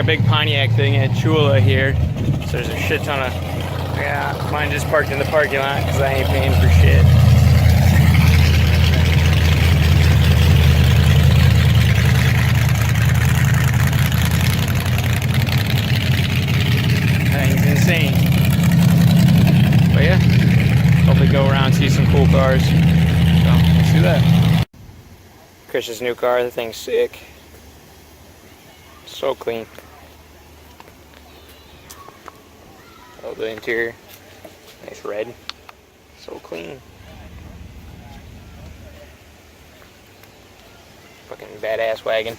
big Pontiac thing at Chula here. So there's a shit ton of, yeah, mine just parked in the parking lot because I ain't paying for shit. That thing's insane. But yeah, hopefully go around and see some cool cars. So let's do that. Chris's new car, the thing's sick. So clean. Oh, the interior, nice red, so clean. Fucking badass wagon.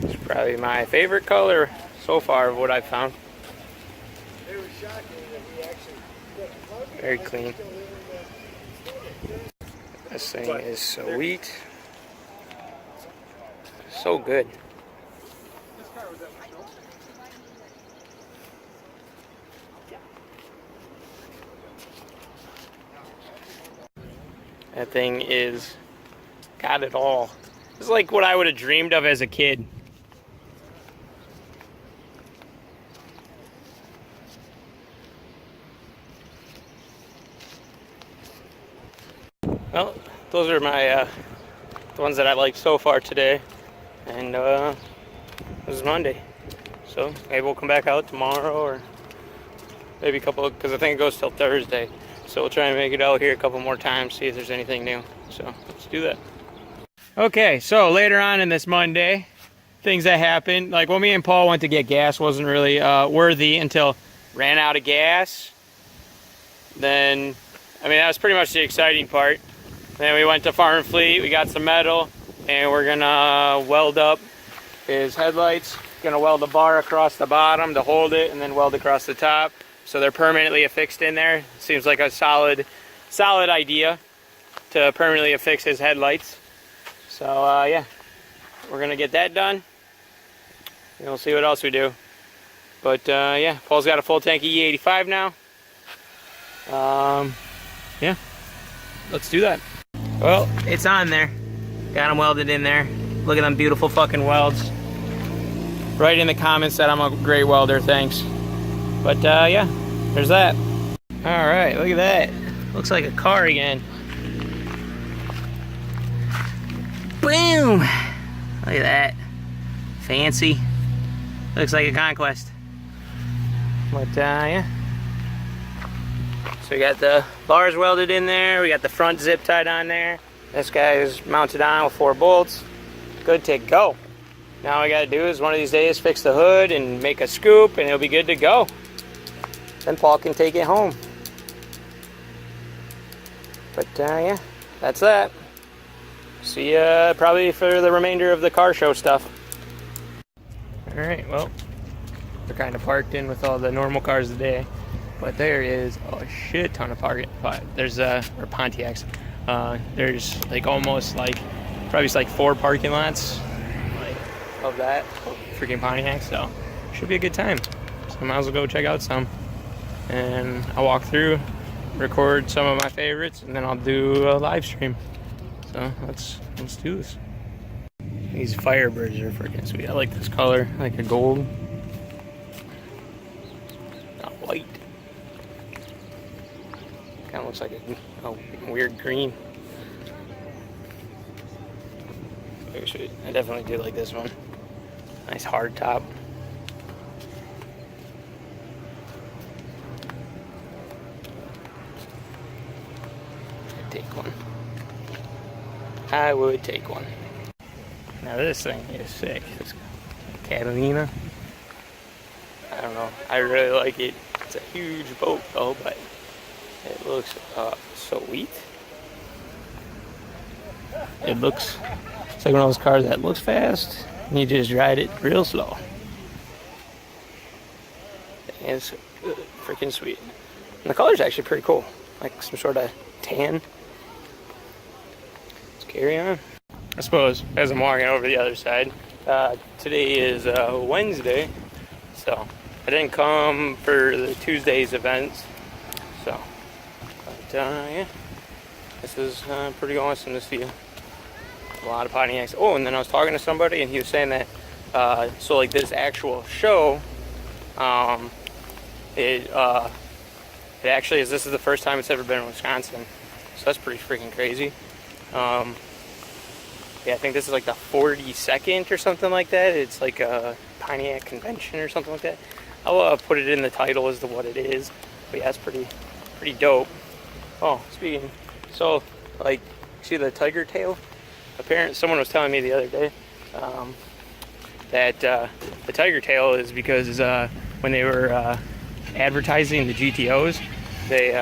It's probably my favorite color so far of what I've found. Very clean. This thing is sweet. So good. That thing is got it all. It's like what I would have dreamed of as a kid. Well, those are my the ones that I like so far today, and this is Monday, so maybe we'll come back out tomorrow, or maybe a couple, because I think it goes till Thursday. So we'll try and make it out here a couple more times, see if there's anything new. So let's do that. Okay, so later on in this Monday, things that happened, like when me and Paul went to get gas wasn't really worthy until ran out of gas. Then, I mean, that was pretty much the exciting part. Then we went to Farm Fleet, we got some metal, and we're gonna weld up his headlights. Gonna weld the bar across the bottom to hold it, and then weld across the top. So they're permanently affixed in there. Seems like a solid idea to permanently affix his headlights. So yeah, we're gonna get that done. And we'll see what else we do. But yeah, Paul's got a full tank E85 now. Yeah, let's do that. Well, it's on there. Got them welded in there. Look at them beautiful fucking welds. Write in the comments that I'm a great welder, thanks. But yeah, there's that. All right, look at that. Looks like a car again. Boom! Look at that. Fancy. Looks like a Conquest. But yeah. So we got the bars welded in there. We got the front zip tied on there. This guy is mounted on with 4 bolts. Good to go. Now all we gotta do is one of these days fix the hood and make a scoop, and it'll be good to go. Then Paul can take it home. But yeah, that's that. See ya probably for the remainder of the car show stuff. Alright, well, we're kind of parked in with all the normal cars today, but there is a shit ton of parking. There's or Pontiacs. There's like almost like probably like 4 parking lots like of that freaking Pontiac, so should be a good time. So I might as well go check out some. And I'll walk through, record some of my favorites, and then I'll do a live stream. So let's do this. These Firebirds are freaking sweet. I like this color, I like a gold, not white. Kind of looks like a weird green. I definitely do like this one. Nice hard top. Take one. I would take one. Now this thing is sick. This Catalina. I don't know. I really like it. It's a huge boat though, but it looks sweet. It looks, it's like one of those cars that looks fast and you just ride it real slow. It's freaking sweet. And the color's actually pretty cool. Like some sort of tan. Let's carry on. I suppose as I'm walking over the other side, today is Wednesday, so I didn't come for the Tuesday's events. So, but yeah, this is pretty awesome to see A lot of Pontiacs. Oh, and then I was talking to somebody, and he was saying that, so like this actual show, it actually is, this is the first time it's ever been in Wisconsin. So that's pretty freaking crazy. Yeah, I think this is like the 42nd or something like that. It's like a Pontiac convention or something like that. I'll put it in the title as to what it is. But yeah, it's pretty dope. Oh, speaking, so like, see the tiger tail? Apparently, someone was telling me the other day that the tiger tail is because when they were advertising the GTOs, they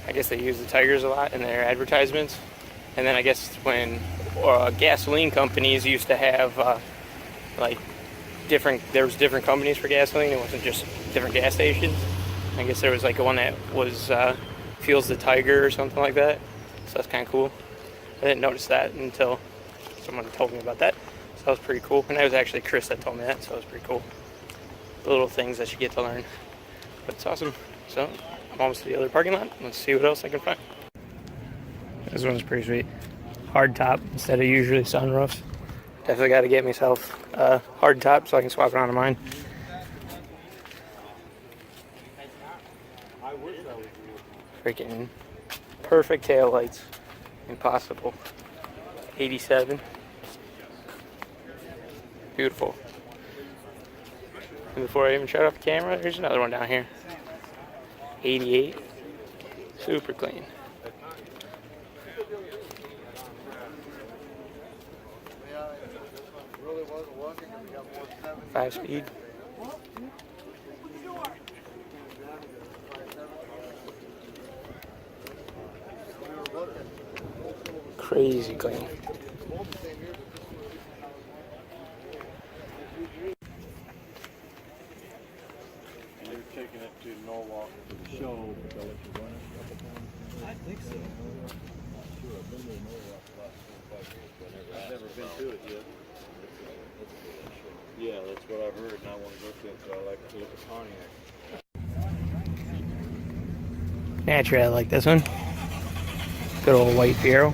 I guess they use the tigers a lot in their advertisements. And then I guess when gasoline companies used to have like there was different companies for gasoline. It wasn't just different gas stations. I guess there was like one that was fuels the tiger or something like that. So that's kind of cool. I didn't notice that until someone told me about that. So that was pretty cool. And that was actually Chris that told me that. So it was pretty cool. The little things that you get to learn. But it's awesome. So I'm almost to the other parking lot. Let's see what else I can find. This one's pretty sweet. Hard top instead of usually sunroof. Definitely got to get myself a hard top so I can swap it onto mine. Freaking perfect tail lights. Impossible. 87. Beautiful. And before I even shut off the camera, there's another one down here. 88. Super clean. Five speed. Crazy clean. Taking it to Norwalk for the show, but they'll let you run it a couple times. I think so. Sure, I've been to Norwalk the last 25 years, but I've never been to it yet. Yeah, that's what I've heard, and I want to go to it, so I like to look at Pontiac. Naturally, I like this one. Good old white fiero.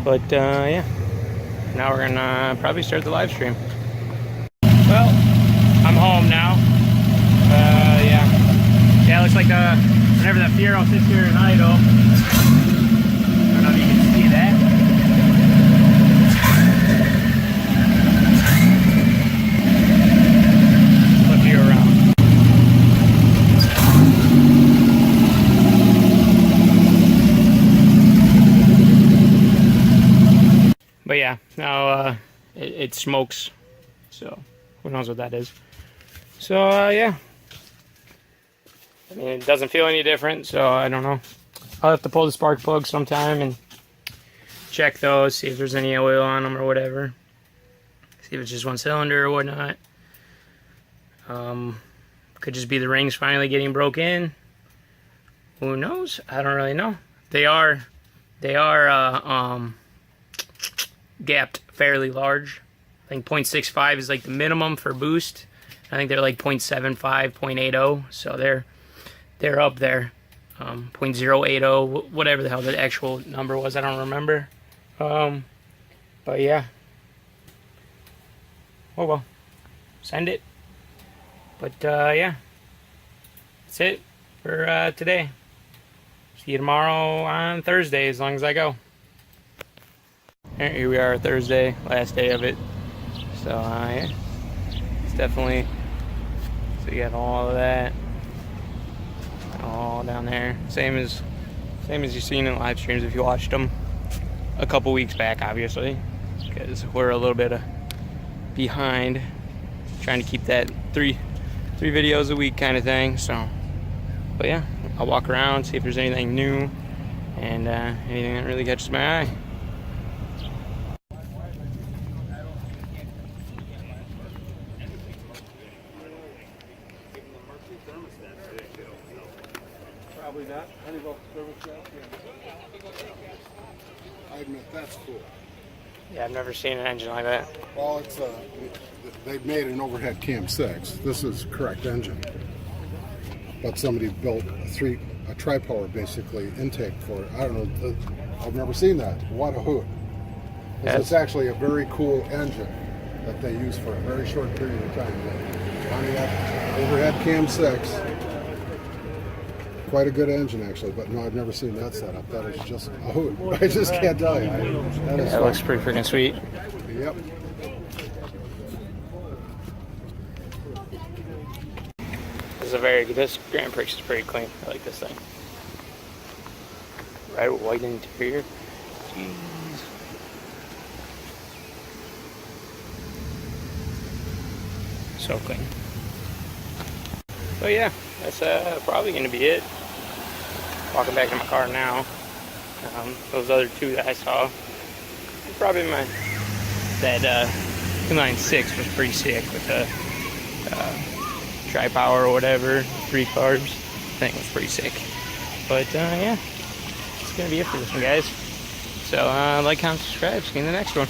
But yeah, now we're gonna probably start the live stream. Well, I'm home now. Yeah, it looks like whenever that fiero sits here in idle, I don't know if you can see that. Flip you around. But yeah, now it smokes, so who knows what that is. So yeah, I mean, it doesn't feel any different, so I don't know. I'll have to pull the spark plug sometime and check those, see if there's any oil on them or whatever. See if it's just one cylinder or whatnot. Could just be the rings finally getting broke in. Who knows? I don't really know. They are gapped fairly large. I think 0.65 is like the minimum for boost. I think they're like 0.75, 0.80, so they're up there. 0.080, whatever the hell the actual number was, I don't remember. But yeah. Oh well. Send it. But yeah. That's it for today. See you tomorrow on Thursday as long as I go. Here we are, Thursday, last day of it. So yeah, it's definitely, so you got all of that all down there, same as you've seen in live streams if you watched them a couple weeks back, obviously, because we're a little bit behind, trying to keep that three videos a week kind of thing. So but yeah, I'll walk around, see if there's anything new and anything that really catches my eye. Probably not. Honeywell thermostat. I admit that's cool. Yeah, I've never seen an engine like that. Well, it's they've made an overhead cam 6. This is correct engine, but somebody built a a tri-power basically intake for it. I don't know. I've never seen that. What a hoot! It's actually a very cool engine that they use for a very short period of time. Pontiac overhead cam 6. Quite a good engine actually, but no, I've never seen that setup. That is just a hoot. I just can't tell you. That looks pretty freaking sweet. Yep. This Grand Prix is pretty clean. I like this thing. Right, white interior. Jeez. So clean. So yeah, that's probably gonna be it. Walking back in my car now. Those other two that I saw, probably that inline 6 was pretty sick with the tri-power or whatever, 3 carbs. I think it was pretty sick. But yeah, it's gonna be it for this one, guys. So like, comment, subscribe. See you in the next one.